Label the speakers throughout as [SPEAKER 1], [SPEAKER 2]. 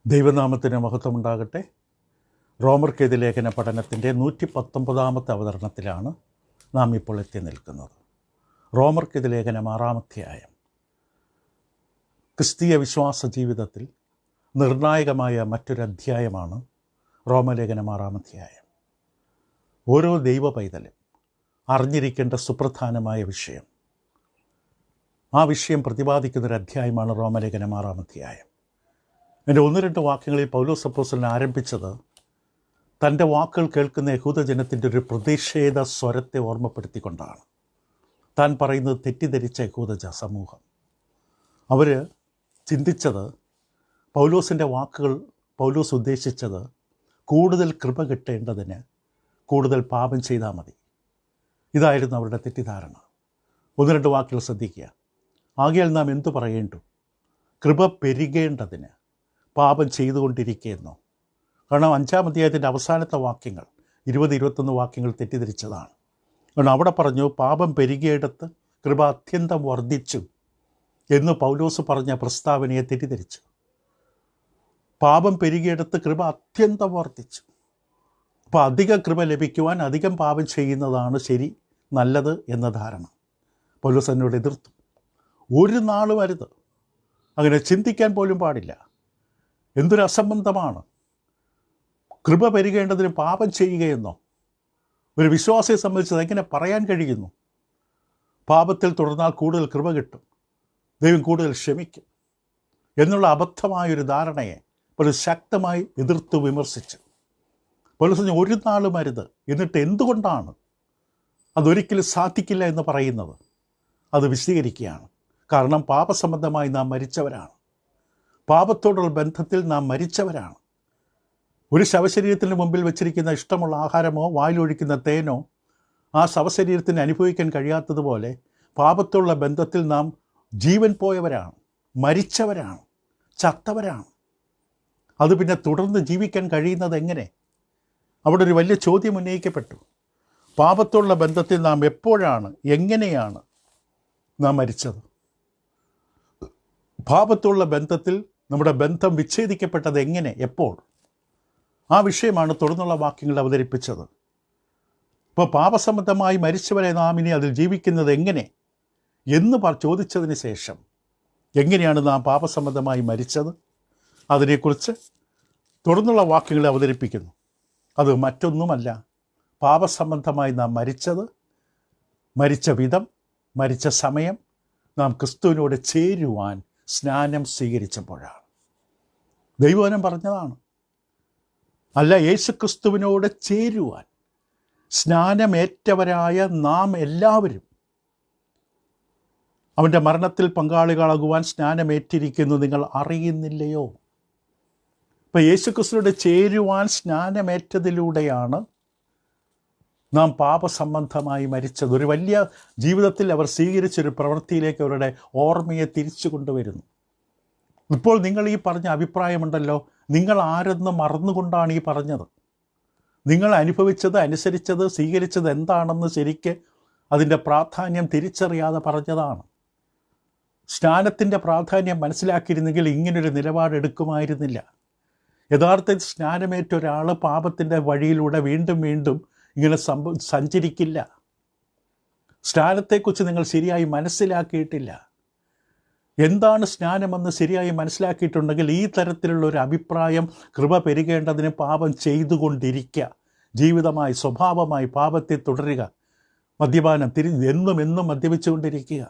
[SPEAKER 1] ദൈവനാമത്തിന് മഹത്വമുണ്ടാകട്ടെ. റോമർക്കെതിരെ ലേഖന പഠനത്തിൻ്റെ 119 അവതരണത്തിലാണ് നാം ഇപ്പോൾ എത്തി നിൽക്കുന്നത്. റോമർക്കെതിരെ ലേഖനം 6-ാം അധ്യായം ക്രിസ്തീയ വിശ്വാസ ജീവിതത്തിൽ നിർണായകമായ മറ്റൊരു അധ്യായമാണ് റോമലേഖനം 6-ാം അധ്യായം. ഓരോ ദൈവ പൈതലും അറിഞ്ഞിരിക്കേണ്ട സുപ്രധാനമായ വിഷയം, ആ വിഷയം പ്രതിപാദിക്കുന്നൊരു അധ്യായമാണ് റോമലേഖനം 6-ാം അധ്യായം. എൻ്റെ 1-2 വാക്യങ്ങളിൽ പൗലോസ് അപ്പോസ്തലൻ ആരംഭിച്ചത് തൻ്റെ വാക്കുകൾ കേൾക്കുന്ന യഹൂദജനത്തിൻ്റെ ഒരു പ്രതിഷേധ സ്വരത്തെ ഓർമ്മപ്പെടുത്തിക്കൊണ്ടാണ്. താൻ പറയുന്നത് തെറ്റിദ്ധരിച്ച യഹൂദ സമൂഹം, അവർ ചിന്തിച്ചത് പൗലോസിൻ്റെ വാക്കുകൾ, പൗലോസ് ഉദ്ദേശിച്ചത് കൂടുതൽ കൃപ കിട്ടേണ്ടതിന് കൂടുതൽ പാപം ചെയ്താൽ മതി. ഇതായിരുന്നു അവരുടെ തെറ്റിദ്ധാരണ. 1-2 വാക്കുകൾ ശ്രദ്ധിക്കുക. ആകയാൽ നാം എന്തു പറയേണ്ടു? കൃപ പെരുകേണ്ടതിന് പാപം ചെയ്തുകൊണ്ടിരിക്കുന്നു. കാരണം 5-ാം അധ്യായത്തിൻ്റെ അവസാനത്തെ വാക്യങ്ങൾ 20-21 വാക്യങ്ങൾ തെറ്റിദ്ധരിച്ചതാണ്. കാരണം അവിടെ പറഞ്ഞു പാപം പെരുകിയിടത്ത് കൃപ അത്യന്തം വർദ്ധിച്ചു എന്ന് പൗലോസ് പറഞ്ഞ പ്രസ്താവനയെ തെറ്റിദ്ധരിച്ചു. പാപം പെരുകിയിടത്ത് കൃപ അത്യന്തം വർദ്ധിച്ചു. അപ്പോൾ അധിക കൃപ ലഭിക്കുവാൻ അധികം പാപം ചെയ്യുന്നതാണ് ശരി, നല്ലത് എന്ന ധാരണ പൗലോസ് എന്നോട് എതിർത്തു. ഒരു നാളും അരുത്, അങ്ങനെ ചിന്തിക്കാൻ പോലും പാടില്ല. എന്തൊരു അസംബന്ധമാണ്! കൃപ പെരുകേണ്ടതിന് പാപം ചെയ്യുകയെന്നോ? ഒരു വിശ്വാസിയെ സംബന്ധിച്ചത് എങ്ങനെ പറയാൻ കഴിയുന്നു? പാപത്തിൽ തുടർന്നാൽ കൂടുതൽ കൃപ കിട്ടും, ദൈവം കൂടുതൽ ക്ഷമിക്കും എന്നുള്ള അബദ്ധമായൊരു ധാരണയെ പൗലോസ് ശക്തമായി എതിർത്ത് വിമർശിച്ചു. പൗലോസ് ഒരു നാളും അരുത്. എന്നിട്ട് എന്തുകൊണ്ടാണ് അതൊരിക്കലും സാധിക്കില്ല എന്ന് പറയുന്നത്? അത് വിശദീകരിക്കുകയാണ്. കാരണം പാപസംബന്ധമായി നാം മരിച്ചവരാണ്. പാപത്തോടുള്ള ബന്ധത്തിൽ നാം മരിച്ചവരാണ്. ഒരു ശവശരീരത്തിന് മുമ്പിൽ വെച്ചിരിക്കുന്ന ഇഷ്ടമുള്ള ആഹാരമോ വായിലൊഴിക്കുന്ന തേനോ ആ ശവശരീരത്തിന് അനുഭവിക്കാൻ കഴിയാത്തതുപോലെ പാപത്തോടുള്ള ബന്ധത്തിൽ നാം ജീവൻ പോയവരാണ്, മരിച്ചവരാണ്, ചത്തവരാണ്. അത് പിന്നെ തുടർന്ന് ജീവിക്കാൻ കഴിയുന്നത് എങ്ങനെ? അവിടെ ഒരു വലിയ ചോദ്യം ഉന്നയിക്കപ്പെട്ടു. പാപത്തോടുള്ള ബന്ധത്തിൽ നാം എപ്പോഴാണ്, എങ്ങനെയാണ് നാം മരിച്ചത്? പാപത്തോടുള്ള ബന്ധത്തിൽ നമ്മുടെ ബന്ധം വിച്ഛേദിക്കപ്പെട്ടത് എങ്ങനെ, എപ്പോൾ? ആ വിഷയമാണ് തുടർന്നുള്ള വാക്യങ്ങൾ അവതരിപ്പിച്ചത്. ഇപ്പോൾ പാപസംബന്ധമായി മരിച്ചവരെ നാം ഇനി അതിൽ ജീവിക്കുന്നത് എങ്ങനെ എന്ന് ചോദിച്ചതിന് ശേഷം എങ്ങനെയാണ് നാം പാപസംബന്ധമായി മരിച്ചത് അതിനെക്കുറിച്ച് തുടർന്നുള്ള വാക്യങ്ങൾ അവതരിപ്പിക്കുന്നു. അത് മറ്റൊന്നുമല്ല, പാപസംബന്ധമായി നാം മരിച്ചത്, മരിച്ച വിധം, മരിച്ച സമയം നാം ക്രിസ്തുവിനോട് ചേരുവാൻ സ്നാനം സ്വീകരിച്ചപ്പോഴാണ്. ദൈവവചനം പറഞ്ഞതാണ്. അല്ല, യേശുക്രിസ്തുവിനോട് ചേരുവാൻ സ്നാനമേറ്റവരായ നാം എല്ലാവരും അവൻ്റെ മരണത്തിൽ പങ്കാളികളാകുവാൻ സ്നാനമേറ്റിരിക്കുന്നു, നിങ്ങൾ അറിയുന്നില്ലയോ? ഇപ്പോൾ യേശുക്രിസ്തുവിനോട് ചേരുവാൻ സ്നാനമേറ്റതിലൂടെയാണ് നാം പാപസംബന്ധമായി മരിച്ചത്. ഒരു വലിയ ജീവിതത്തിൽ അവർ സ്വീകരിച്ചൊരു പ്രവൃത്തിയിലേക്ക് അവരുടെ ഓർമ്മയെ തിരിച്ചു കൊണ്ടുവരുന്നു. ഇപ്പോൾ നിങ്ങൾ ഈ പറഞ്ഞ അഭിപ്രായമുണ്ടല്ലോ, നിങ്ങൾ ആരെന്ന് മറന്നുകൊണ്ടാണ് ഈ പറഞ്ഞത്. നിങ്ങൾ അനുഭവിച്ചത്, അനുസരിച്ചത്, സ്വീകരിച്ചത് എന്താണെന്ന് ശരിക്ക് അതിൻ്റെ പ്രാധാന്യം തിരിച്ചറിയാതെ പറഞ്ഞതാണ്. സ്നാനത്തിൻ്റെ പ്രാധാന്യം മനസ്സിലാക്കിയിരുന്നെങ്കിൽ ഇങ്ങനൊരു നിലപാടെടുക്കുമായിരുന്നില്ല. യഥാർത്ഥത്തിൽ സ്നാനമേറ്റ ഒരാൾ പാപത്തിൻ്റെ വഴിയിലൂടെ വീണ്ടും വീണ്ടും ഇങ്ങനെ സഞ്ചരിക്കില്ല. സ്നാനത്തെക്കുറിച്ച് നിങ്ങൾ ശരിയായി മനസ്സിലാക്കിയിട്ടില്ല. എന്താണ് സ്നാനമെന്ന് ശരിയായി മനസ്സിലാക്കിയിട്ടുണ്ടെങ്കിൽ ഈ തരത്തിലുള്ളൊരു അഭിപ്രായം, കൃപ പെരുകേണ്ടതിന് പാപം ചെയ്തുകൊണ്ടിരിക്കുക, ജീവിതമായി സ്വഭാവമായി പാപത്തെ തുടരുക, മദ്യപാനം എന്നും മദ്യപിച്ചുകൊണ്ടിരിക്കുക,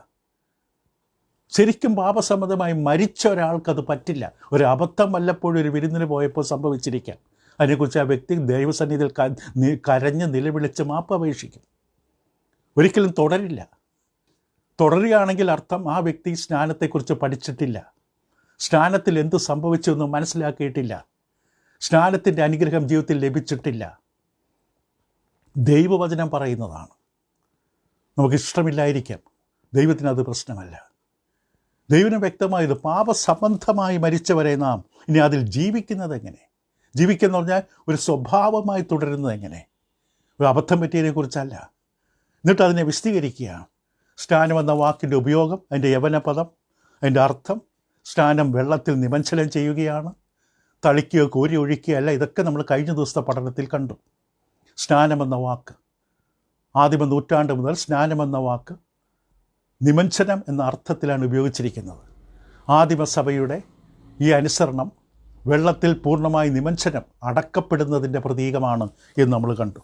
[SPEAKER 1] ശരിക്കും പാപസമ്മതമായി മരിച്ച ഒരാൾക്കത് പറ്റില്ല. ഒരു അബദ്ധം വല്ലപ്പോഴും ഒരു വിരുന്നിന് പോയപ്പോൾ സംഭവിച്ചിരിക്കാം. അതിനെക്കുറിച്ച് ആ വ്യക്തി ദൈവസന്നിധിയിൽ കരഞ്ഞ് നിലവിളിച്ച് മാപ്പപേക്ഷിക്കും. ഒരിക്കലും തുടരില്ല. തുടരുകയാണെങ്കിൽ അർത്ഥം ആ വ്യക്തി സ്നാനത്തെക്കുറിച്ച് പഠിച്ചിട്ടില്ല, സ്നാനത്തിൽ എന്ത് സംഭവിച്ചു എന്ന് മനസ്സിലാക്കിയിട്ടില്ല, സ്നാനത്തിൻ്റെ അനുഗ്രഹം ജീവിതത്തിൽ ലഭിച്ചിട്ടില്ല. ദൈവവചനം പറയുന്നതാണ്. നമുക്കിഷ്ടമില്ലായിരിക്കാം, ദൈവത്തിനത് പ്രശ്നമല്ല. ദൈവം വ്യക്തമായത് പാപസംബന്ധമായി മരിച്ചവരെ നാം ഇനി അതിൽ ജീവിക്കുന്നത് എങ്ങനെ? ജീവിക്കുക പറഞ്ഞാൽ ഒരു സ്വഭാവമായി തുടരുന്നത് എങ്ങനെ? ഒരു അബദ്ധം പറ്റിയതിനെക്കുറിച്ചല്ല. എന്നിട്ട് അതിനെ വിശദീകരിക്കുകയാണ്. സ്നാനം എന്ന വാക്കിൻ്റെ ഉപയോഗം, അതിൻ്റെ യവനപദം, അതിൻ്റെ അർത്ഥം, സ്നാനം വെള്ളത്തിൽ നിമജ്ജനം ചെയ്യുകയാണ്. തളിക്കുകയോ കോരി ഒഴിക്കുകയല്ല. ഇതൊക്കെ നമ്മൾ കഴിഞ്ഞ ദിവസത്തെ പഠനത്തിൽ കണ്ടു. സ്നാനമെന്ന വാക്ക് ആദിമ നൂറ്റാണ്ട് മുതൽ സ്നാനമെന്ന വാക്ക് നിമഞ്ജനം എന്ന അർത്ഥത്തിലാണ് ഉപയോഗിച്ചിരിക്കുന്നത്. ആദിമസഭയുടെ ഈ അനുസരണം വെള്ളത്തിൽ പൂർണ്ണമായി നിമഞ്ജനം അടക്കപ്പെടുന്നതിൻ്റെ പ്രതീകമാണ് എന്ന് നമ്മൾ കണ്ടു.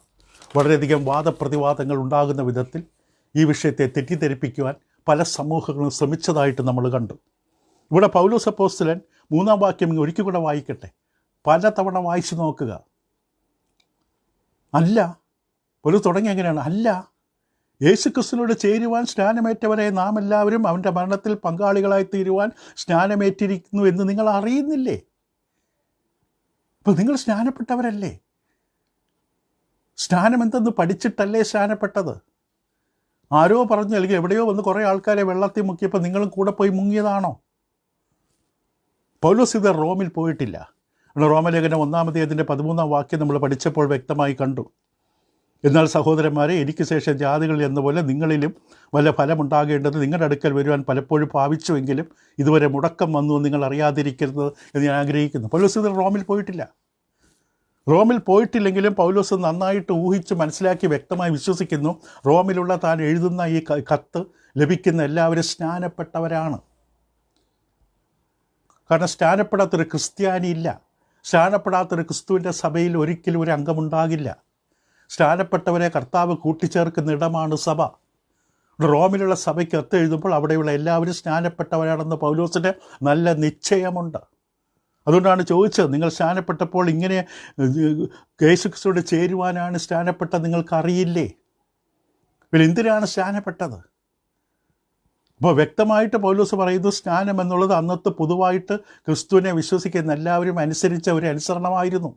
[SPEAKER 1] വളരെയധികം വാദപ്രതിവാദങ്ങൾ ഉണ്ടാകുന്ന വിധത്തിൽ ഈ വിഷയത്തെ തെറ്റിദ്ധരിപ്പിക്കുവാൻ പല സമൂഹങ്ങളും ശ്രമിച്ചതായിട്ട് നമ്മൾ കണ്ടു. ഇവിടെ പൗലോസ് അപ്പോസ്തലൻ 3-ാം വാക്യം ഒരിക്കൽ കൂടെ വായിക്കട്ടെ. പലതവണ വായിച്ചു നോക്കുക. അല്ല, ഒരു തുടങ്ങി എങ്ങനെയാണ്? അല്ല, യേശുക്രിസ്തുവിനോട് ചേരുവാൻ സ്നാനമേറ്റവരെ നാം എല്ലാവരും അവൻ്റെ മരണത്തിൽ പങ്കാളികളായി തീരുവാൻ സ്നാനമേറ്റിരിക്കുന്നു എന്ന് നിങ്ങൾ അറിയുന്നില്ലേ? അപ്പോൾ നിങ്ങൾ സ്നാനപ്പെട്ടവരല്ലേ? സ്നാനം എന്തെന്ന് പഠിച്ചിട്ടല്ലേ സ്നാനപ്പെട്ടത്? ആരോ പറഞ്ഞു, അല്ലെങ്കിൽ എവിടെയോ വന്ന് കുറേ ആൾക്കാരെ വെള്ളത്തിൽ മുക്കിയപ്പോൾ നിങ്ങളും കൂടെ പോയി മുങ്ങിയതാണോ? പൗലോസ് ഇത് റോമിൽ പോയിട്ടില്ല. റോമലേഖനം 1-ാം അധ്യായത്തിൻ്റെ 13-ാം വാക്യം നമ്മൾ പഠിച്ചപ്പോൾ വ്യക്തമായി കണ്ടു. എന്നാൽ സഹോദരന്മാരെ, എനിക്ക് ശേഷം ജാതികൾ എന്ന പോലെ നിങ്ങളിലും വല്ല ഫലമുണ്ടാകേണ്ടത് നിങ്ങളുടെ അടുക്കൽ വരുവാൻ പലപ്പോഴും ഭാവിച്ചുവെങ്കിലും ഇതുവരെ മുടക്കം വന്നു നിങ്ങൾ അറിയാതിരിക്കരുത് എന്ന് ഞാൻ ആഗ്രഹിക്കുന്നു. പൗലോസ് ഇത് റോമിൽ പോയിട്ടില്ല. റോമിൽ പോയിട്ടില്ലെങ്കിലും പൗലോസ് നന്നായിട്ട് ഊഹിച്ച് മനസ്സിലാക്കി വ്യക്തമായി വിശ്വസിക്കുന്നു, റോമിലുള്ള താൻ എഴുതുന്ന ഈ കത്ത് ലഭിക്കുന്ന എല്ലാവരും സ്നാനപ്പെട്ടവരാണ്. കാരണം സ്നാനപ്പെടാത്തൊരു ക്രിസ്ത്യാനിയില്ല. സ്നാനപ്പെടാത്തൊരു ക്രിസ്തുവിൻ്റെ സഭയിൽ ഒരിക്കലും ഒരു അംഗമുണ്ടാകില്ല. സ്നാനപ്പെട്ടവരെ കർത്താവ് കൂട്ടിച്ചേർക്കുന്ന ഇടമാണ് സഭ. റോമിലുള്ള സഭയ്ക്ക് കത്ത് എഴുതുമ്പോൾ അവിടെയുള്ള എല്ലാവരും സ്നാനപ്പെട്ടവരാണെന്ന് പൗലോസിന് നല്ല നിശ്ചയമുണ്ട്. അതുകൊണ്ടാണ് ചോദിച്ചത്, നിങ്ങൾ സ്നാനപ്പെട്ടപ്പോൾ ഇങ്ങനെ യേശുക്രിസ്തുവോട് ചേരുവാനാണ് സ്നാനപ്പെട്ടത് നിങ്ങൾക്കറിയില്ലേ? പിന്നെ എന്തിനാണ് സ്നാനപ്പെട്ടത്? അപ്പോൾ വ്യക്തമായിട്ട് പൗലോസ് പറയുന്നു, സ്നാനം എന്നുള്ളത് അന്നത്തെ പൊതുവായിട്ട് ക്രിസ്തുവിനെ വിശ്വസിക്കുന്ന എല്ലാവരും അനുസരിച്ച ഒരു അനുസരണമായിരുന്നു.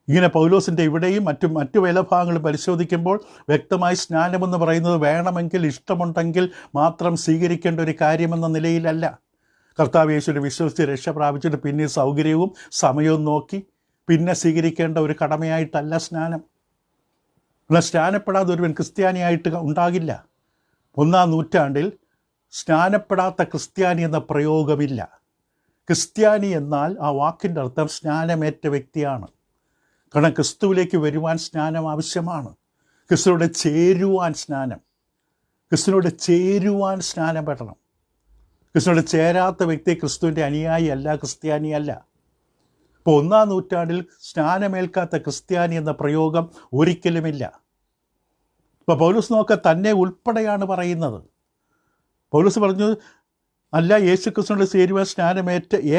[SPEAKER 1] ഇങ്ങനെ പൗലോസിൻ്റെ ഇവിടെയും മറ്റു വേലഭാഗങ്ങളും പരിശോധിക്കുമ്പോൾ വ്യക്തമായി സ്നാനമെന്ന് പറയുന്നത് വേണമെങ്കിൽ ഇഷ്ടമുണ്ടെങ്കിൽ മാത്രം സ്വീകരിക്കേണ്ട ഒരു കാര്യമെന്ന നിലയിലല്ല. കർത്താവ് യേശുവിനെ വിശ്വസിച്ച് രക്ഷ പ്രാപിച്ചിട്ട് പിന്നെ സൗകര്യവും സമയവും നോക്കി പിന്നെ സ്വീകരിക്കേണ്ട ഒരു കടമയായിട്ടല്ല സ്നാനം. എന്നാൽ സ്നാനപ്പെടാതെ ഒരുവൻ ക്രിസ്ത്യാനിയായിട്ട് ഉണ്ടാകില്ല. 1-ാം നൂറ്റാണ്ടിൽ സ്നാനപ്പെടാത്ത ക്രിസ്ത്യാനി എന്ന പ്രയോഗമില്ല. ക്രിസ്ത്യാനി എന്നാൽ ആ വാക്കിൻ്റെ അർത്ഥം സ്നാനമേറ്റ വ്യക്തിയാണ്. കാരണം ക്രിസ്തുവിലേക്ക് വരുവാൻ സ്നാനം ആവശ്യമാണ്. ക്രിസ്തുവിനോട് ചേരുവാൻ സ്നാനം, ക്രിസ്തുവിനോട് ചേരുവാൻ സ്നാനം പെടണം. ക്രിസ്തുവിനോട് ചേരാത്ത വ്യക്തി ക്രിസ്തുവിൻ്റെ അനുയായി അല്ല, ക്രിസ്ത്യാനിയല്ല. ഇപ്പോൾ 1-ാം നൂറ്റാണ്ടിൽ സ്നാനമേൽക്കാത്ത ക്രിസ്ത്യാനി എന്ന പ്രയോഗം ഒരിക്കലുമില്ല. ഇപ്പോൾ പൗലോസ് നോക്ക തന്നെ ഉൾപ്പെടെയാണ് പറയുന്നത്. പൗലോസ് പറഞ്ഞു, അല്ല, യേശു ക്രിസ്തുവിനോട് ചേരുവാൻ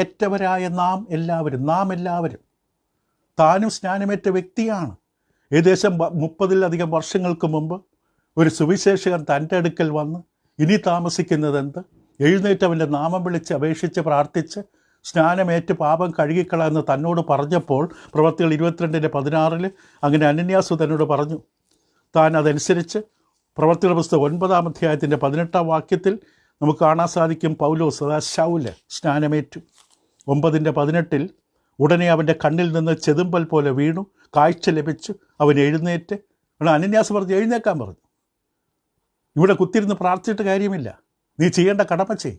[SPEAKER 1] ഏറ്റവരായ നാം എല്ലാവരും താനും സ്നാനമേറ്റ വ്യക്തിയാണ്. ഏകദേശം 30-ലധികം വർഷങ്ങൾക്ക് മുമ്പ് ഒരു സുവിശേഷകൻ തൻ്റെ അടുക്കൽ വന്ന്, ഇനി താമസിക്കുന്നതെന്ത്, എഴുന്നേറ്റവൻ്റെ നാമം വിളിച്ച് അപേക്ഷിച്ച് പ്രാർത്ഥിച്ച് സ്നാനമേറ്റ് പാപം കഴുകിക്കളയെന്ന് തന്നോട് പറഞ്ഞപ്പോൾ പ്രവൃത്തികൾ 22:16 അങ്ങനെ അനന്യാസ് തന്നോട് പറഞ്ഞു. താൻ അതനുസരിച്ച് പ്രവൃത്തികളുടെ പുസ്തകം 9-ാം അധ്യായത്തിൻ്റെ 18-ാം വാക്യത്തിൽ നമുക്ക് കാണാൻ സാധിക്കും, പൗലോസ് അതായത് ശൗല് സ്നാനമേറ്റു. 9:18 ഉടനെ അവൻ്റെ കണ്ണിൽ നിന്ന് ചെതുമ്പൽ പോലെ വീണു, കാഴ്ച ലഭിച്ചു, അവൻ എഴുന്നേറ്റ്. അനന്യാസ് പറഞ്ഞു, എഴുന്നേക്കാൻ പറഞ്ഞു. ഇവിടെ കുത്തിരുന്ന് പ്രാർത്ഥിച്ചിട്ട് കാര്യമില്ല, നീ ചെയ്യേണ്ട കടമ ചെയ്.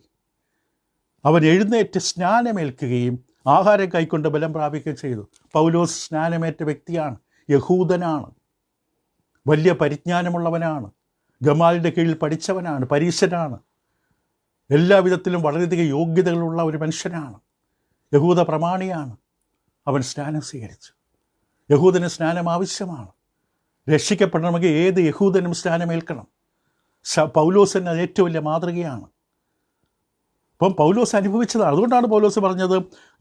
[SPEAKER 1] അവൻ എഴുന്നേറ്റ് സ്നാനമേൽക്കുകയും ആഹാരം കൈക്കൊണ്ട് ബലം പ്രാപിക്കുകയും ചെയ്തു. പൗലോസ് സ്നാനമേറ്റ വ്യക്തിയാണ്, യഹൂദനാണ്, വലിയ പരിജ്ഞാനമുള്ളവനാണ്, ഗമാലിൻ്റെ കീഴിൽ പഠിച്ചവനാണ്, പരീശനാണ്, എല്ലാവിധത്തിലും വളരെയധികം യോഗ്യതകളുള്ള ഒരു മനുഷ്യനാണ്, യഹൂദ പ്രമാണിയാണ്. അവൻ സ്നാനം സ്വീകരിച്ചു. യഹൂദന് സ്നാനം ആവശ്യമാണ്. രക്ഷിക്കപ്പെടണമെങ്കിൽ ഏത് യഹൂദനും സ്നാനമേൽക്കണം. പൗലോസിന് അത് ഏറ്റവും വലിയ മാതൃകയാണ്. അപ്പം പൗലോസ് അനുഭവിച്ചതാണ്. അതുകൊണ്ടാണ് പൗലോസ് പറഞ്ഞത്,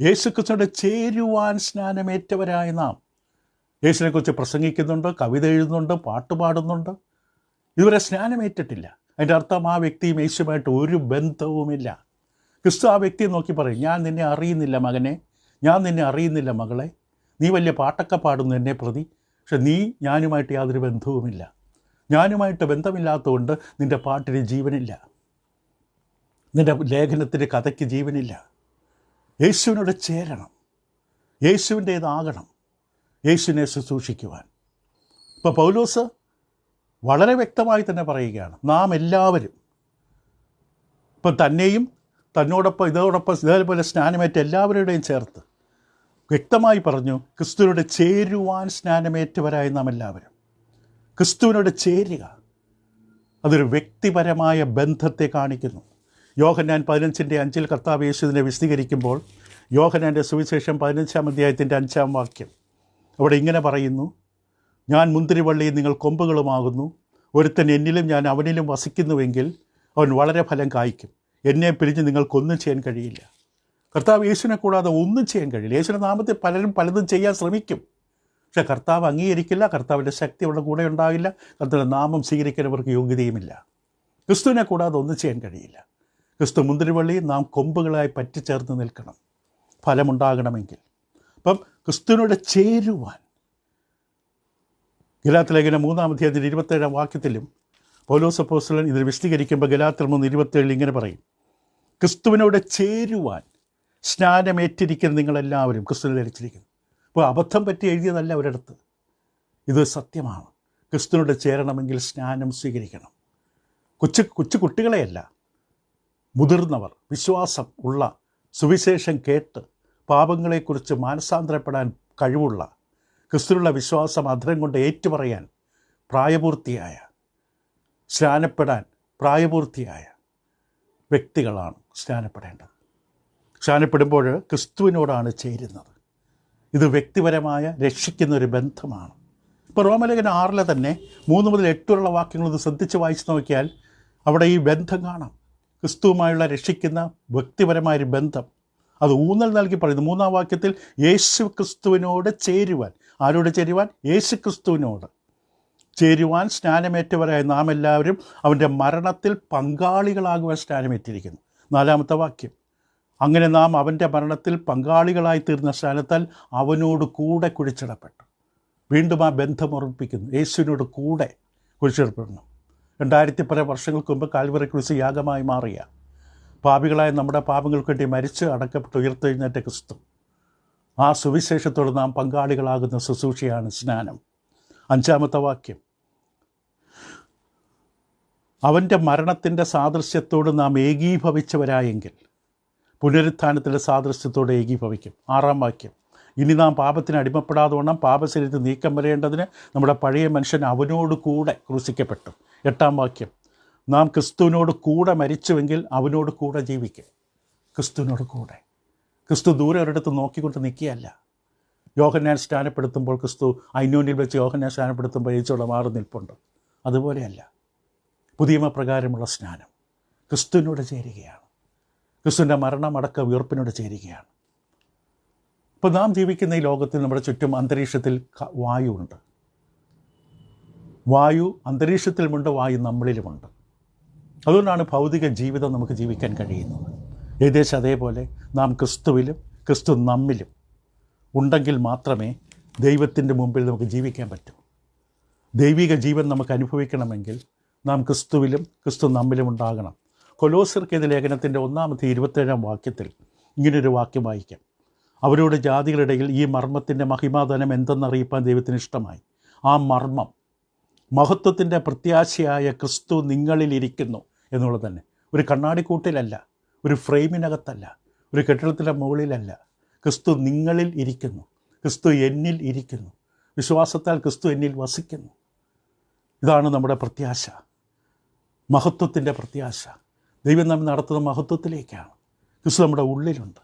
[SPEAKER 1] യേശുക്രിസ്തുവിനോട് ചേരുവാൻ സ്നാനമേറ്റവരായ നാം. യേശുവിനെക്കുറിച്ച് പ്രസംഗിക്കുന്നുണ്ട്, കവിത എഴുതുന്നുണ്ട്, പാട്ട് പാടുന്നുണ്ട്. ഇതുവരെ സ്നാനമേറ്റിട്ടില്ല. അതിൻ്റെ അർത്ഥം ആ വ്യക്തിയും യേശുവുമായിട്ട് ഒരു ബന്ധവുമില്ല. ക്രിസ്തു ആ വ്യക്തിയെ നോക്കി പറയും, ഞാൻ നിന്നെ അറിയുന്നില്ല മകനെ, ഞാൻ നിന്നെ അറിയുന്നില്ല മകളെ, നീ വലിയ പാട്ടൊക്കെ പാടുന്നു എന്നെ പ്രതി, പക്ഷെ ഞാനുമായിട്ട് യാതൊരു ബന്ധവുമില്ല. ഞാനുമായിട്ട് ബന്ധമില്ലാത്തതുകൊണ്ട് നിൻ്റെ പാട്ടിന് ജീവനില്ല, നിൻ്റെ ലേഖനത്തിൻ്റെ കഥയ്ക്ക് ജീവനില്ല. യേശുവിനോട് ചേരണം, യേശുവിൻ്റേതാകണം, യേശുവിനെ ശുശ്രൂഷിക്കുവാൻ. ഇപ്പോൾ പൗലോസ് വളരെ വ്യക്തമായി തന്നെ പറയുകയാണ്, നാം എല്ലാവരും, ഇപ്പം തന്നെയും തന്നോടൊപ്പം ഇതേപോലെ സ്നാനമേറ്റ എല്ലാവരുടെയും ചേർത്ത് വ്യക്തമായി പറഞ്ഞു, ക്രിസ്തുവിനോട് ചേരുവാൻ സ്നാനമേറ്റവരായി നാം എല്ലാവരും. ക്രിസ്തുവിനോട് ചേരുക, അതൊരു വ്യക്തിപരമായ ബന്ധത്തെ കാണിക്കുന്നു. യോഹന്നാൻ 15:5 കർത്താവ് യേശുവിനെ വിശദീകരിക്കുമ്പോൾ യോഹന്നാൻ്റെ സുവിശേഷം 15-ാം അധ്യായത്തിൻ്റെ 5-ാം വാക്യം അവിടെ ഇങ്ങനെ പറയുന്നു, ഞാൻ മുന്തിരിവള്ളിയും നിങ്ങൾ കൊമ്പുകളുമാകുന്നു. ഒരുത്തൻ എന്നിലും ഞാൻ അവനിലും വസിക്കുന്നുവെങ്കിൽ അവൻ വളരെ ഫലം കായ്ക്കും. എന്നെ പിരിഞ്ഞ് നിങ്ങൾക്കൊന്നും ചെയ്യാൻ കഴിയില്ല. കർത്താവ് യേശുവിനെ കൂടാതെ ഒന്നും ചെയ്യാൻ കഴിയില്ല. യേശുവിൻ്റെ നാമത്തിൽ പലരും പലതും ചെയ്യാൻ ശ്രമിക്കും, പക്ഷേ കർത്താവ് അംഗീകരിക്കില്ല. കർത്താവിൻ്റെ ശക്തി അവരുടെ കൂടെ ഉണ്ടാകില്ല. കർത്താവിൻ്റെ നാമം സ്വീകരിക്കാൻ അവർക്ക് യോഗ്യതയുമില്ല. ക്രിസ്തുവിനെ കൂടാതെ ഒന്നും ചെയ്യാൻ കഴിയില്ല. ക്രിസ്തു മുന്തിരിവള്ളി, നാം കൊമ്പുകളായി പറ്റിച്ചേർന്ന് നിൽക്കണം ഫലമുണ്ടാകണമെങ്കിൽ. അപ്പം ക്രിസ്തുവിനോട് ചേരുവാൻ ഗലാത്യ ലേഖനം 3-ാം അധ്യായത്തിൻ്റെ 27-ാം വാക്യത്തിലും പൗലോസ് അപ്പോസ്തലൻ ഇതിൽ വിശദീകരിക്കുമ്പോൾ ഗലാത്യർ 3:27 ഇങ്ങനെ പറയും, ക്രിസ്തുവിനോട് ചേരുവാൻ സ്നാനമേറ്റിരിക്കുന്ന നിങ്ങളെല്ലാവരും ക്രിസ്തുവിനെ ധരിച്ചിരിക്കുന്നു. അപ്പോൾ അബദ്ധം പറ്റി എഴുതിയതല്ല ഒരിടത്ത്, ഇത് സത്യമാണ്. ക്രിസ്തുവിനോട് ചേരണമെങ്കിൽ സ്നാനം സ്വീകരിക്കണം. കൊച്ചു കുട്ടികളെയല്ല, മുതിർന്നവർ, വിശ്വാസം ഉള്ള, സുവിശേഷം കേട്ട് പാപങ്ങളെക്കുറിച്ച് മാനസാന്തരപ്പെടാൻ കഴിവുള്ള, ക്രിസ്തുവിനുള്ള വിശ്വാസം അധരം കൊണ്ട് ഏറ്റുപറയാൻ പ്രായപൂർത്തിയായ, സ്നാനപ്പെടാൻ പ്രായപൂർത്തിയായ വ്യക്തികളാണ് സ്നാനപ്പെടേണ്ടത്. സ്നാനപ്പെടുമ്പോൾ ക്രിസ്തുവിനോടാണ് ചേരുന്നത്. ഇത് വ്യക്തിപരമായ രക്ഷിക്കുന്നൊരു ബന്ധമാണ്. ഇപ്പോൾ റോമലേഖനം 6 തന്നെ 3 മുതൽ 8 വാക്യങ്ങളൊന്ന് ശ്രദ്ധിച്ച് വായിച്ച് നോക്കിയാൽ അവിടെ ഈ ബന്ധം കാണാം. ക്രിസ്തുവുമായുള്ള രക്ഷിക്കുന്ന വ്യക്തിപരമായൊരു ബന്ധം അത് ഊന്നൽ നൽകി പറയുന്നു. 3-ാം വാക്യത്തിൽ യേശു ക്രിസ്തുവിനോട് ചേരുവാൻ. ആരോട് ചേരുവാൻ? യേശു ക്രിസ്തുവിനോട് ചേരുവാൻ സ്നാനമേറ്റവരായ നാം എല്ലാവരും അവൻ്റെ മരണത്തിൽ പങ്കാളികളാകുവാൻ സ്നാനമേറ്റിരിക്കുന്നു. 4-ാമത്തെ വാക്യം, അങ്ങനെ നാം അവൻ്റെ മരണത്തിൽ പങ്കാളികളായി തീർന്ന സ്നാനത്താൽ അവനോട് കൂടെ കുഴിച്ചിടപ്പെട്ടു. വീണ്ടും ആ ബന്ധം ഉറപ്പിക്കുന്നു. യേശുവിനോട് കൂടെ കുഴിച്ചിടപ്പെടണം. 2000 വർഷങ്ങൾക്ക് മുമ്പ് കാൽവറി ക്രൂശ് യാഗമായി മാറിയ പാപികളായ നമ്മുടെ പാപങ്ങൾക്ക് വേണ്ടി മരിച്ച് അടക്കപ്പെട്ട് ഉയർത്തെഴുന്നേറ്റ ക്രിസ്തു, ആ സുവിശേഷത്തോട് നാം പങ്കാളികളാകുന്ന ശുശ്രൂഷയാണ് സ്നാനം. 5-ാമത്തെ വാക്യം, അവൻ്റെ മരണത്തിൻ്റെ സാദൃശ്യത്തോട് നാം ഏകീഭവിച്ചവരായെങ്കിൽ പുനരുത്ഥാനത്തിൻ്റെ സാദൃശ്യത്തോട് ഏകീഭവിക്കും. 6-ാം വാക്യം, ഇനി നാം പാപത്തിന് അടിമപ്പെടാതെ വണ്ണം പാപശരീരത്തിൽ നീക്കം വരേണ്ടതിന് നമ്മുടെ പഴയ മനുഷ്യൻ അവനോട് കൂടെ ക്രൂശിക്കപ്പെട്ടു. 8-ാം വാക്യം, നാം ക്രിസ്തുവിനോട് കൂടെ മരിച്ചുവെങ്കിൽ അവനോട് കൂടെ ജീവിക്കും. ക്രിസ്തുവിനോട് കൂടെ. ക്രിസ്തു ദൂരെ ഒരിടത്ത് നോക്കിക്കൊണ്ട് നിൽക്കുകയല്ല. യോഹന്നാൻ സ്നാനപ്പെടുത്തുമ്പോൾ ക്രിസ്തു ഐനോനിൽ വെച്ച് യോഹന്നാൻ സ്നാനപ്പെടുത്തുമ്പോൾ യേശുവിടെ മാറി നിൽപ്പുണ്ട്. അതുപോലെയല്ല. പുതിയ പ്രകാരമുള്ള സ്നാനം ക്രിസ്തുവിനോട് ചേരുകയാണ്. ക്രിസ്തുവിൻ്റെ മരണം അടക്കം ഉയർപ്പിനോട് ചേരുകയാണ്. ഇപ്പോൾ നാം ജീവിക്കുന്ന ഈ ലോകത്തിൽ നമ്മുടെ ചുറ്റും അന്തരീക്ഷത്തിൽ വായുവുണ്ട്. വായു അന്തരീക്ഷത്തിലുമുണ്ട്, വായു നമ്മളിലുമുണ്ട്. അതുകൊണ്ടാണ് ഭൗതിക ജീവിതം നമുക്ക് ജീവിക്കാൻ കഴിയുന്നത്. ഏകദേശം അതേപോലെ നാം ക്രിസ്തുവിലും ക്രിസ്തു നമ്മിലും ഉണ്ടെങ്കിൽ മാത്രമേ ദൈവത്തിൻ്റെ മുമ്പിൽ നമുക്ക് ജീവിക്കാൻ പറ്റൂ. ദൈവിക ജീവൻ നമുക്ക് അനുഭവിക്കണമെങ്കിൽ നാം ക്രിസ്തുവിലും ക്രിസ്തു നമ്മിലും ഉണ്ടാകണം. കൊലോസ്യർക്കെതിരെ ലേഖനത്തിൻ്റെ 1-ാം അധ്യായം 27-ാം വാക്യത്തിൽ ഇങ്ങനൊരു വാക്യം വായിക്കാം, അവരോട് ജാതികളുടെയിൽ ഈ മർമ്മത്തിൻ്റെ മഹിമാധനം എന്തെന്നറിയിപ്പാൻ ദൈവത്തിന് ഇഷ്ടമായി. ആ മർമ്മം മഹത്വത്തിൻ്റെ പ്രത്യാശയായ ക്രിസ്തു നിങ്ങളിലിരിക്കുന്നു എന്നുള്ളത് തന്നെ. ഒരു കണ്ണാടിക്കൂട്ടിലല്ല, ഒരു ഫ്രെയിമിനകത്തല്ല, ഒരു കെട്ടിടത്തിൻ്റെ മുകളിലല്ല. ക്രിസ്തു നിങ്ങളിൽ ഇരിക്കുന്നു. ക്രിസ്തു എന്നിൽ ഇരിക്കുന്നു. വിശ്വാസത്താൽ ക്രിസ്തു എന്നിൽ വസിക്കുന്നു. ഇതാണ് നമ്മുടെ പ്രത്യാശ, മഹത്വത്തിൻ്റെ പ്രത്യാശ. ദൈവം നമ്മെ നടത്തുന്ന മഹത്വത്തിലേക്കാണ്. ക്രിസ്തു നമ്മുടെ ഉള്ളിലുണ്ട്.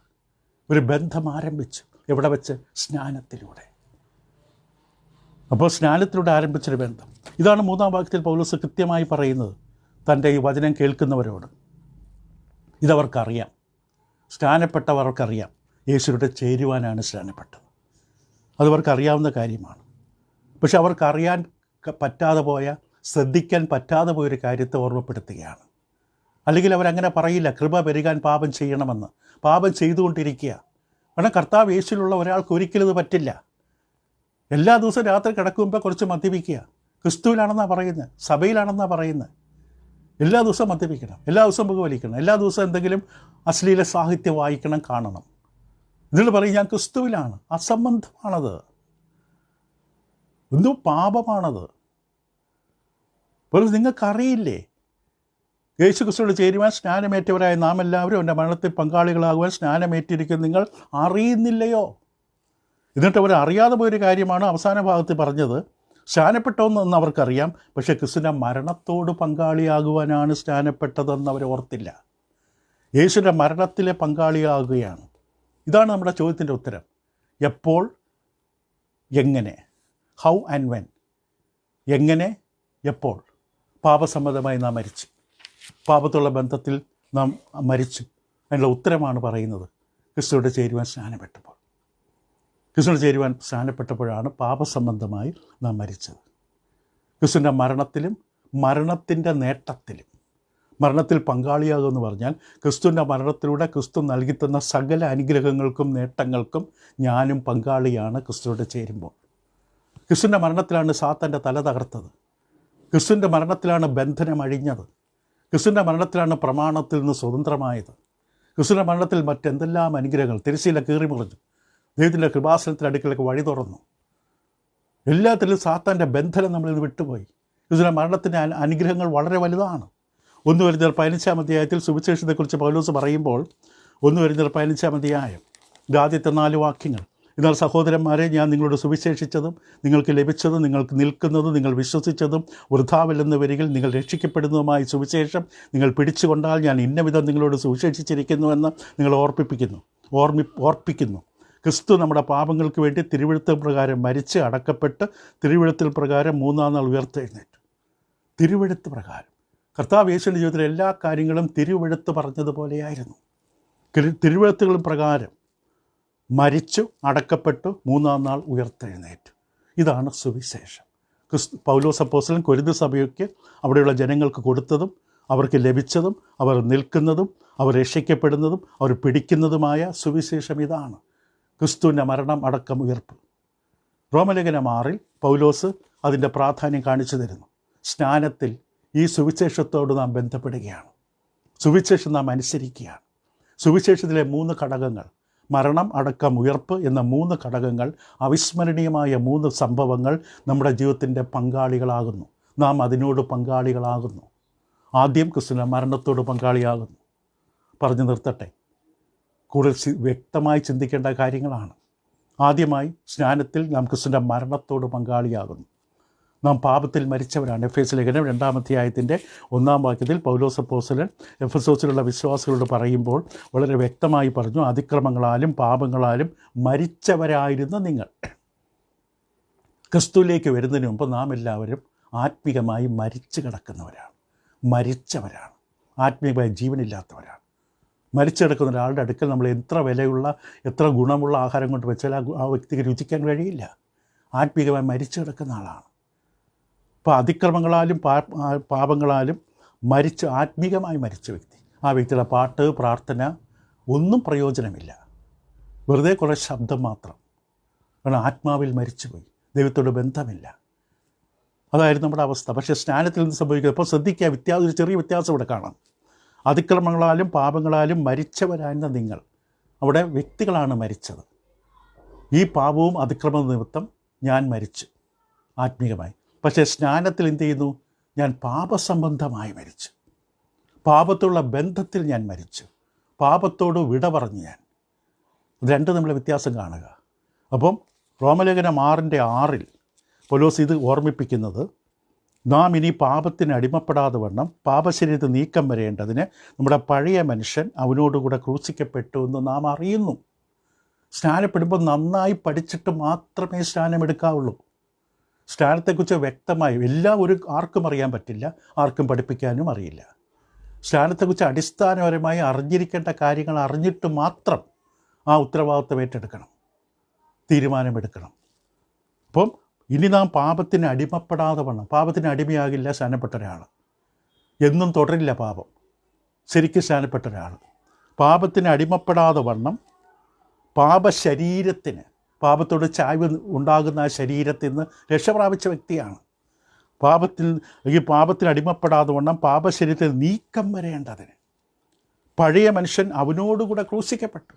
[SPEAKER 1] ഒരു ബന്ധം ആരംഭിച്ചു. എവിടെ വെച്ച്? സ്നാനത്തിലൂടെ. അപ്പോൾ സ്നാനത്തിലൂടെ ആരംഭിച്ചൊരു ബന്ധം. ഇതാണ് 3-ാം വാക്യത്തിൽ പൗലോസ് കൃത്യമായി പറയുന്നത് തൻ്റെ ഈ വചനം കേൾക്കുന്നവരോട്. ഇതവർക്കറിയാം. സ്നാനപ്പെട്ടവർക്കറിയാം യേശുവിനോട് ചേരുവാനാണ് സ്നാനപ്പെട്ടത്. അതവർക്കറിയാവുന്ന കാര്യമാണ്. പക്ഷെ അവർക്കറിയാൻ പറ്റാതെ പോയ, ശ്രദ്ധിക്കാൻ പറ്റാതെ പോയൊരു കാര്യത്തെ ഓർമ്മപ്പെടുത്തുകയാണ്. അല്ലെങ്കിൽ അവരങ്ങനെ പറയില്ല, കൃപ പെരുകാൻ പാപം ചെയ്യണമെന്ന്. പാപം ചെയ്തുകൊണ്ടിരിക്കുക. കാരണം കർത്താവ് യേശുവിലുള്ള ഒരാൾക്ക് ഒരിക്കലും ഇത് പറ്റില്ല. എല്ലാ ദിവസവും രാത്രി കിടക്കുമ്പോൾ കുറച്ച് മദ്യപിക്കുക. ക്രിസ്തുവിലാണെന്നാണ് പറയുന്നത്, സഭയിലാണെന്നാണ് പറയുന്നത്. എല്ലാ ദിവസവും മദ്യപിക്കണം, എല്ലാ ദിവസവും പുകവലിക്കണം, എല്ലാ ദിവസവും എന്തെങ്കിലും അശ്ലീല സാഹിത്യം വായിക്കണം, കാണണം. എന്നിട്ട് പറയും ഞാൻ ക്രിസ്തുവിലാണ്. അസംബന്ധമാണത്, എന്തോ പാപമാണത്. അപ്പോൾ നിങ്ങൾക്കറിയില്ലേ യേശു ക്രിസ്തുവിനോട് ചേരുവാൻ സ്നാനമേറ്റവരായ നാം എല്ലാവരും അവൻ്റെ മരണത്തിൽ പങ്കാളികളാകുവാൻ സ്നാനമേറ്റിരിക്കുന്ന നിങ്ങൾ അറിയുന്നില്ലയോ? എന്നിട്ട് അവർ അറിയാതെ പോയൊരു കാര്യമാണ് അവസാന ഭാഗത്ത് പറഞ്ഞത്. സ്നാനപ്പെട്ടോന്ന് അവർക്കറിയാം, പക്ഷേ ക്രിസ്തുവിൻ്റെ മരണത്തോട് പങ്കാളിയാകുവാനാണ് സ്നാനപ്പെട്ടതെന്ന് അവർ ഓർത്തില്ല. യേശുവിൻ്റെ മരണത്തിലെ പങ്കാളിയാകുകയാണ്. ഇതാണ് നമ്മുടെ ചോദ്യത്തിൻ്റെ ഉത്തരം. എപ്പോൾ, എങ്ങനെ, ഹൗ ആൻഡ് വെൻ. എങ്ങനെ, എപ്പോൾ? പാപസമ്മതമായി നാം മരിച്ചു, പാപത്തുള്ള ബന്ധത്തിൽ നാം മരിച്ചു. അതിനുള്ള ഉത്തരമാണ് പറയുന്നത് ക്രിസ്തുവിനോട് ചേരുവാൻ സ്നാനപ്പെട്ടപ്പോൾ. ക്രിസ്തുവിനോട് ചേരുവാൻ സ്നാനപ്പെട്ടപ്പോഴാണ് പാപസംബന്ധമായി നാം മരിച്ചത്. ക്രിസ്തുവിൻ്റെ മരണത്തിലും മരണത്തിൻ്റെ നേട്ടത്തിലും. മരണത്തിൽ പങ്കാളിയാകുമെന്ന് പറഞ്ഞാൽ ക്രിസ്തുവിൻ്റെ മരണത്തിലൂടെ ക്രിസ്തു നൽകിത്തന്ന സകല അനുഗ്രഹങ്ങൾക്കും നേട്ടങ്ങൾക്കും ഞാനും പങ്കാളിയാണ് ക്രിസ്തുവിനോട് ചേരുമ്പോൾ. ക്രിസ്തുവിൻ്റെ മരണത്തിലാണ് സാത്താൻ്റെ തല തകർത്തത്. ക്രിസ്തുവിൻ്റെ മരണത്തിലാണ് ബന്ധനം അഴിഞ്ഞത്. ക്രിസ്തുവിൻ്റെ മരണത്തിലാണ് പ്രമാണത്തിൽ നിന്ന് സ്വതന്ത്രമായത്. ക്രിസ്തുവിൻ്റെ മരണത്തിൽ മറ്റെന്തെല്ലാം അനുഗ്രഹങ്ങൾ. തിരശ്ശീല കീറിമുറിഞ്ഞു, ദൈവത്തിൻ്റെ കൃപാസനത്തിൻ്റെ അടുക്കലേക്ക് വഴി തുറന്നു. എല്ലാത്തിലും സാത്താൻ്റെ ബന്ധനം നമ്മളിൽ നിന്ന് വിട്ടുപോയി. ക്രിസ്തുവിൻ്റെ മരണത്തിൻ്റെ അനുഗ്രഹങ്ങൾ വളരെ വലുതാണ്. 1 കൊരിന്ത്യർ 15-ാം അധ്യായത്തിൽ സുവിശേഷത്തെക്കുറിച്ച് പൗലോസ് പറയുമ്പോൾ 1 കൊരിന്ത്യർ 15-ാം അധ്യായം ആദ്യത്തെ 4 വാക്യങ്ങൾ. എന്നാൽ സഹോദരന്മാരെ, ഞാൻ നിങ്ങളോട് സുവിശേഷിച്ചതും നിങ്ങൾക്ക് ലഭിച്ചതും നിങ്ങൾക്ക് നിൽക്കുന്നതും നിങ്ങൾ വിശ്വസിച്ചതും വൃഥാവില്ലെന്ന് വരികിൽ നിങ്ങൾ രക്ഷിക്കപ്പെടുന്നതുമായ സുവിശേഷം നിങ്ങൾ പിടിച്ചുകൊണ്ടാൽ ഞാൻ ഇന്നവിധം നിങ്ങളോട് സുവിശേഷിച്ചിരിക്കുന്നുവെന്ന് നിങ്ങൾ ഓർപ്പിക്കുന്നു. ക്രിസ്തു നമ്മുടെ പാപങ്ങൾക്ക് വേണ്ടി തിരുവെഴുത്ത് പ്രകാരം മരിച്ച് അടക്കപ്പെട്ട് തിരുവെഴുത്തിൽ പ്രകാരം 3-ാം നാൾ ഉയർത്തെഴുന്നേറ്റു. തിരുവെഴുത്ത് പ്രകാരം കർത്താവ് യേശുവിൻ്റെ ജീവിതത്തിലെ എല്ലാ കാര്യങ്ങളും തിരുവെഴുത്ത് പറഞ്ഞതുപോലെയായിരുന്നു. തിരുവെഴുത്തുകൾ പ്രകാരം മരിച്ചു അടക്കപ്പെട്ടു 3-ാം നാൾ ഉയർത്തെഴുന്നേറ്റു. ഇതാണ് സുവിശേഷം. പൗലോസ് അപ്പോസ്തലൻ കൊരിന്ത് സഭയ്ക്ക് അവിടെയുള്ള ജനങ്ങൾക്ക് കൊടുത്തതും അവർക്ക് ലഭിച്ചതും അവർ നിൽക്കുന്നതും അവർ രക്ഷിക്കപ്പെടുന്നതും അവർ പിടിക്കുന്നതുമായ സുവിശേഷം ഇതാണ്. ക്രിസ്തുവിൻ്റെ മരണം, അടക്കം, ഉയർപ്പ്. റോമലേഖനം 6-ൽ പൗലോസ് അതിൻ്റെ പ്രാധാന്യം കാണിച്ചു തരുന്നു. സ്നാനത്തിൽ ഈ സുവിശേഷത്തോട് നാം ബന്ധപ്പെടുകയാണ്. സുവിശേഷം നാം അനുസരിക്കുകയാണ്. സുവിശേഷത്തിലെ 3 ഘടകങ്ങൾ, മരണം, അടക്കം, ഉയർപ്പ് എന്ന 3 ഘടകങ്ങൾ, അവിസ്മരണീയമായ 3 സംഭവങ്ങൾ നമ്മുടെ ജീവിതത്തിൻ്റെ പങ്കാളികളാകുന്നു. നാം അതിനോട് പങ്കാളികളാകുന്നു. ആദ്യം ക്രിസ്തുവിൻ്റെ മരണത്തോട് പങ്കാളിയാകുന്നു. പറഞ്ഞു നിർത്തട്ടെ, കൂടുതൽ വ്യക്തമായി ചിന്തിക്കേണ്ട കാര്യങ്ങളാണ്. ആദ്യമായി സ്നാനത്തിൽ നാം ക്രിസ്തുവിൻ്റെ മരണത്തോട് പങ്കാളിയാകുന്നു. നാം പാപത്തിൽ മരിച്ചവരാണ്. എഫേസ്യ ലേഖനം 2-ാം അധ്യായത്തിൻ്റെ 1-ാം വാക്യത്തിൽ പൗലോസ് അപ്പോസ്തലൻ എഫെസോസിലുള്ള വിശ്വാസികളോട് പറയുമ്പോൾ വളരെ വ്യക്തമായി പറഞ്ഞു, അതിക്രമങ്ങളാലും പാപങ്ങളാലും മരിച്ചവരായിരുന്ന നിങ്ങൾ ക്രിസ്തുവിലേക്ക് വരുന്നതിന് മുമ്പ് നാം എല്ലാവരും ആത്മീകമായി മരിച്ചു കിടക്കുന്നവരാണ്. മരിച്ചവരാണ്, ആത്മീയമായി ജീവനില്ലാത്തവരാണ്. മരിച്ചു കിടക്കുന്ന ഒരാളുടെ അടുക്കൽ നമ്മൾ എത്ര വിലയുള്ള എത്ര ഗുണമുള്ള ആഹാരം കൊണ്ട് വെച്ചാൽ ആ വ്യക്തിക്ക് രുചിക്കാൻ കഴിയില്ല. ആത്മീയമായി മരിച്ചു കിടക്കുന്ന ആളാണ്. അപ്പോൾ അതിക്രമങ്ങളാലും പാപങ്ങളാലും ആത്മീകമായി മരിച്ച വ്യക്തി, ആ വ്യക്തിയുടെ പാട്ട്, പ്രാർത്ഥന ഒന്നും പ്രയോജനമില്ല. വെറുതെ കുറേ ശബ്ദം മാത്രം. കാരണം ആത്മാവിൽ മരിച്ചുപോയി, ദൈവത്തോട് ബന്ധമില്ല. അതായിരുന്നു നമ്മുടെ അവസ്ഥ. പക്ഷേ സ്നാനത്തിൽ നിന്ന് സംഭവിക്കുന്നത്, അപ്പോൾ ശ്രദ്ധിക്കുക, ഒരു ചെറിയ വ്യത്യാസം ഇവിടെ കാണാം. അതിക്രമങ്ങളാലും പാപങ്ങളാലും മരിച്ചവരായിരുന്ന നിങ്ങൾ, അവിടെ വ്യക്തികളാണ് മരിച്ചത്. ഈ പാപവും അതിക്രമ നിമിത്തം ഞാൻ മരിച്ചു ആത്മീകമായി. പക്ഷേ സ്നാനത്തിൽ എന്ത് ചെയ്യുന്നു? ഞാൻ പാപസംബന്ധമായി മരിച്ചു. പാപത്തുള്ള ബന്ധത്തിൽ ഞാൻ മരിച്ചു. പാപത്തോട് വിട പറഞ്ഞു ഞാൻ. രണ്ട് നമ്മളെ വ്യത്യാസം കാണുക. അപ്പം റോമലേഖനം 6:6 പൗലോസ് ഇത് ഓർമ്മിപ്പിക്കുന്നത്, നാം ഇനി പാപത്തിന് അടിമപ്പെടാതെ വണ്ണം പാപശരീരത്തിൽ നീക്കം വരേണ്ടതിന് നമ്മുടെ പഴയ മനുഷ്യൻ അവനോടുകൂടെ ക്രൂശിക്കപ്പെട്ടു എന്ന് നാം അറിയുന്നു. സ്നാനപ്പെടുമ്പോൾ നന്നായി പഠിച്ചിട്ട് മാത്രമേ സ്നാനമെടുക്കാവുള്ളൂ. സ്നാനത്തെക്കുറിച്ച് വ്യക്തമായി ആർക്കും അറിയാൻ പറ്റില്ല, ആർക്കും പഠിപ്പിക്കാനും അറിയില്ല. സ്നാനത്തെക്കുറിച്ച് അടിസ്ഥാനപരമായി അറിഞ്ഞിരിക്കേണ്ട കാര്യങ്ങൾ അറിഞ്ഞിട്ട് മാത്രം ആ ഉത്തരവാദിത്വം ഏറ്റെടുക്കണം, തീരുമാനമെടുക്കണം. അപ്പം ഇനി നാം പാപത്തിന് അടിമപ്പെടാതെ വണ്ണം, പാപത്തിന് അടിമയാകില്ല സ്നാനപ്പെട്ട ഒരാൾ, എന്നും തുടരില്ല പാപം, ശരിക്കും സ്നാനപ്പെട്ട ഒരാൾ പാപത്തിന് അടിമപ്പെടാതെ വണ്ണം പാപശരീരത്തിന്, പാപത്തോട് ചായ്വ് ഉണ്ടാകുന്ന ആ ശരീരത്തിൽ നിന്ന് രക്ഷ പ്രാപിച്ച വ്യക്തിയാണ്. പാപത്തിന് അടിമപ്പെടാതെ വണ്ണം പാപശരീരത്തിൽ നീക്കം വരേണ്ടതിന് പഴയ മനുഷ്യൻ അവനോടുകൂടെ ക്രൂശിക്കപ്പെട്ടു.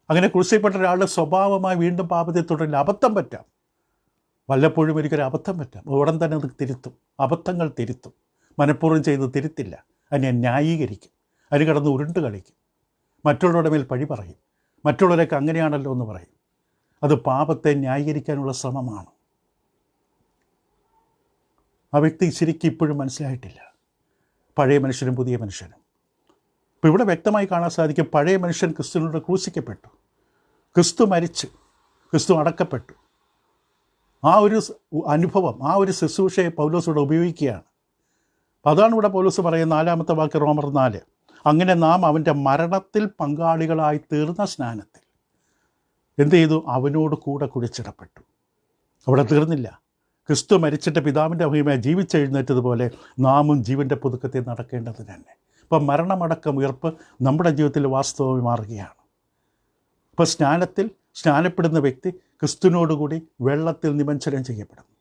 [SPEAKER 1] അങ്ങനെ ക്രൂശിക്കപ്പെട്ട ഒരാളുടെ സ്വഭാവമായി വീണ്ടും പാപത്തിൽ തുടരില്ല. അബദ്ധം പറ്റാം, വല്ലപ്പോഴും ഒരിക്കലും അബദ്ധം പറ്റാം, ഉടൻ തന്നെ അത് തിരുത്തും, അബദ്ധങ്ങൾ തിരുത്തും, മനഃപൂർവ്വം ചെയ്ത് തിരുത്തില്ല, അതിനെ ന്യായീകരിക്കും, അതിന് കിടന്ന് ഉരുണ്ട് കളിക്കും, മറ്റുള്ളവരുടെ മേൽ പഴി പറയും, മറ്റുള്ളവരൊക്കെ അങ്ങനെയാണല്ലോ എന്ന് പറയും. അത് പാപത്തെ ന്യായീകരിക്കാനുള്ള ശ്രമമാണ്. ആ വ്യക്തി ശരിക്കും ഇപ്പോഴും മനസ്സിലായിട്ടില്ല പഴയ മനുഷ്യനും പുതിയ മനുഷ്യനും. ഇപ്പോൾ ഇവിടെ വ്യക്തമായി കാണാൻ സാധിക്കും, പഴയ മനുഷ്യൻ ക്രിസ്തുവിനോട് ക്രൂശിക്കപ്പെട്ടു, ക്രിസ്തു മരിച്ചു, ക്രിസ്തു അടക്കപ്പെട്ടു. ആ ഒരു അനുഭവം, ആ ഒരു ശുശ്രൂഷയെ പൗലോസ് ഇവിടെ ഉപയോഗിക്കുകയാണ്. അതാണ് ഇവിടെ പൗലോസ് പറയുന്ന 4-ാമത്തെ വാക്യം, റോമർ 4. അങ്ങനെ നാം അവൻ്റെ മരണത്തിൽ പങ്കാളികളായി തീർന്ന സ്നാനത്തിൽ എന്ത് ചെയ്തു? അവനോട് കൂടെ കുഴിച്ചിടപ്പെട്ടു. അവിടെ തീർന്നില്ല. ക്രിസ്തു മരിച്ചിട്ട് പിതാവിൻ്റെ മഹിമയെ ജീവിച്ചെഴുന്നേറ്റതുപോലെ നാമും ജീവൻ്റെ പുതുക്കത്തിൽ നടക്കേണ്ടത് തന്നെ. ഇപ്പം മരണമടക്കം ഉയർപ്പ് നമ്മുടെ ജീവിതത്തിൽ വാസ്തവമായി മാറുകയാണ്. ഇപ്പോൾ സ്നാനപ്പെടുന്ന വ്യക്തി ക്രിസ്തുവിനോടുകൂടി വെള്ളത്തിൽ നിമഞ്ജനം ചെയ്യപ്പെടുന്നു,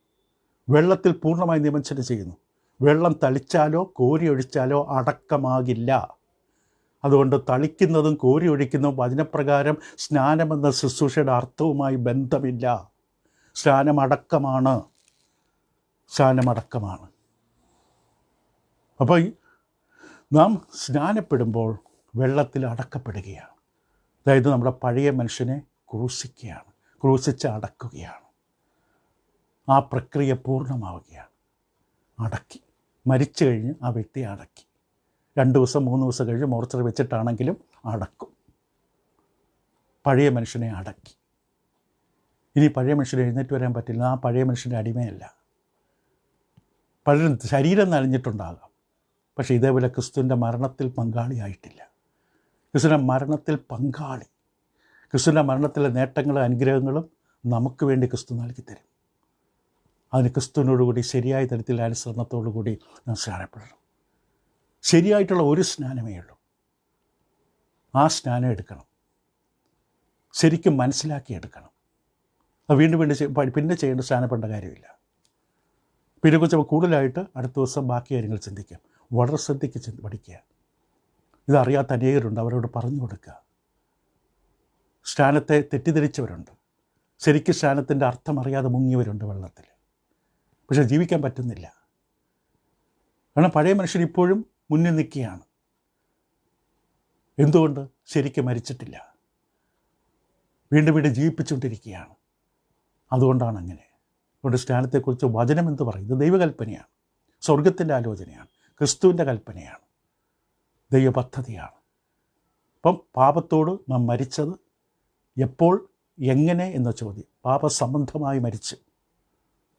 [SPEAKER 1] വെള്ളത്തിൽ പൂർണ്ണമായി നിമഞ്ജനം ചെയ്യുന്നു. വെള്ളം തളിച്ചാലോ കോരി ഒഴിച്ചാലോ അടക്കമാകില്ല. അതുകൊണ്ട് തളിക്കുന്നതും കോരി ഒഴിക്കുന്നതും വചനപ്രകാരം സ്നാനമെന്ന ശുശ്രൂഷയുടെ അർത്ഥവുമായി ബന്ധമില്ല. സ്നാനമടക്കമാണ്. അപ്പോൾ നാം സ്നാനപ്പെടുമ്പോൾ വെള്ളത്തിൽ അടക്കപ്പെടുകയാണ്. അതായത് നമ്മുടെ പഴയ മനുഷ്യനെ ക്രൂശിക്കുകയാണ്, ക്രൂശിച്ച് അടക്കുകയാണ്. ആ പ്രക്രിയ പൂർണ്ണമാവുകയാണ്. അടക്കി, മരിച്ചു കഴിഞ്ഞ് ആ വ്യക്തിയെ അടക്കി. 2 ദിവസം 3 ദിവസം കഴിഞ്ഞ് മോർച്ചറി വെച്ചിട്ടാണെങ്കിലും അടക്കും. പഴയ മനുഷ്യനെ അടക്കി. ഇനി പഴയ മനുഷ്യനെ എഴുന്നേറ്റ് വരാൻ പറ്റില്ല. ആ പഴയ മനുഷ്യൻ്റെ അടിമയല്ല. പലരും ശരീരം നനഞ്ഞിട്ടുണ്ടാകാം, പക്ഷേ ഇതേപോലെ ക്രിസ്തുവിൻ്റെ മരണത്തിൽ പങ്കാളിയായിട്ടില്ല. ക്രിസ്തുവിൻ്റെ മരണത്തിൽ പങ്കാളി, ക്രിസ്തുവിൻ്റെ മരണത്തിലെ നേട്ടങ്ങളും അനുഗ്രഹങ്ങളും നമുക്ക് വേണ്ടി ക്രിസ്തു നൽകി തരും. അതിന് ക്രിസ്തുവിനോടുകൂടി ശരിയായ തരത്തിൽ അനുസരണത്തോടുകൂടി നാം സ്നാനപ്പെടണം. ശരിയായിട്ടുള്ള ഒരു സ്നാനമേ ഉള്ളൂ. ആ സ്നാനം എടുക്കണം, ശരിക്കും മനസ്സിലാക്കിയെടുക്കണം. അത് വീണ്ടും പിന്നെ ചെയ്യേണ്ട സ്നാനപ്പെടേണ്ട കാര്യമില്ല. ഇതിനെക്കുറിച്ച് കൂടുതലായിട്ട് അടുത്ത ദിവസം ബാക്കി കാര്യങ്ങൾ ചിന്തിക്കാം. വളരെ ശ്രദ്ധിച്ച് പഠിക്കുക. ഇതറിയാത്ത അനേകരുണ്ട്, അവരോട് പറഞ്ഞു കൊടുക്കുക. സ്നാനത്തെ തെറ്റിദ്ധരിച്ചവരുണ്ട്, ശരിക്കും സ്നാനത്തിൻ്റെ അർത്ഥം അറിയാതെ മുങ്ങിയവരുണ്ട് വെള്ളത്തിൽ, പക്ഷേ ജീവിക്കാൻ പറ്റുന്നില്ല. കാരണം പഴയ മനുഷ്യൻ ഇപ്പോഴും മുന്നിൽ നിൽക്കുകയാണ്. എന്തുകൊണ്ട്? ശരിക്കും മരിച്ചിട്ടില്ല, വീണ്ടും വീണ്ടും ജീവിപ്പിച്ചുകൊണ്ടിരിക്കുകയാണ്. അതുകൊണ്ടാണ് അങ്ങനെ. അതുകൊണ്ട് സ്നാനത്തെക്കുറിച്ച് വചനം എന്ത് പറയും? ഇത് ദൈവകൽപ്പനയാണ്, സ്വർഗത്തിൻ്റെ ആലോചനയാണ്, ക്രിസ്തുവിൻ്റെ കൽപ്പനയാണ്, ദൈവപദ്ധതിയാണ്. അപ്പം പാപത്തോട് നാം മരിച്ചത് എപ്പോൾ, എങ്ങനെ എന്ന ചോദ്യം. പാപസംബന്ധമായി മരിച്ച്.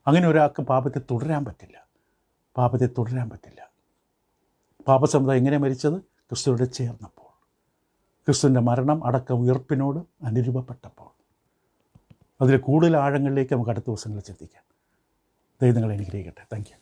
[SPEAKER 1] അങ്ങനെ ഒരാൾക്ക് പാപത്തെ തുടരാൻ പറ്റില്ല. പാപസംബന്ധം എങ്ങനെ മരിച്ചത്? ക്രിസ്തുവിനോട് ചേർന്നപ്പോൾ, ക്രിസ്തുവിൻ്റെ മരണം അടക്കം ഉയർപ്പിനോട് അനുരൂപപ്പെട്ടപ്പോൾ. അതിൽ കൂടുതൽ ആഴങ്ങളിലേക്ക് നമുക്ക് അടുത്ത ദിവസങ്ങളിൽ ചിന്തിക്കാം. ദൈവം നിങ്ങളെ അനുഗ്രഹിക്കട്ടെ. Thank you.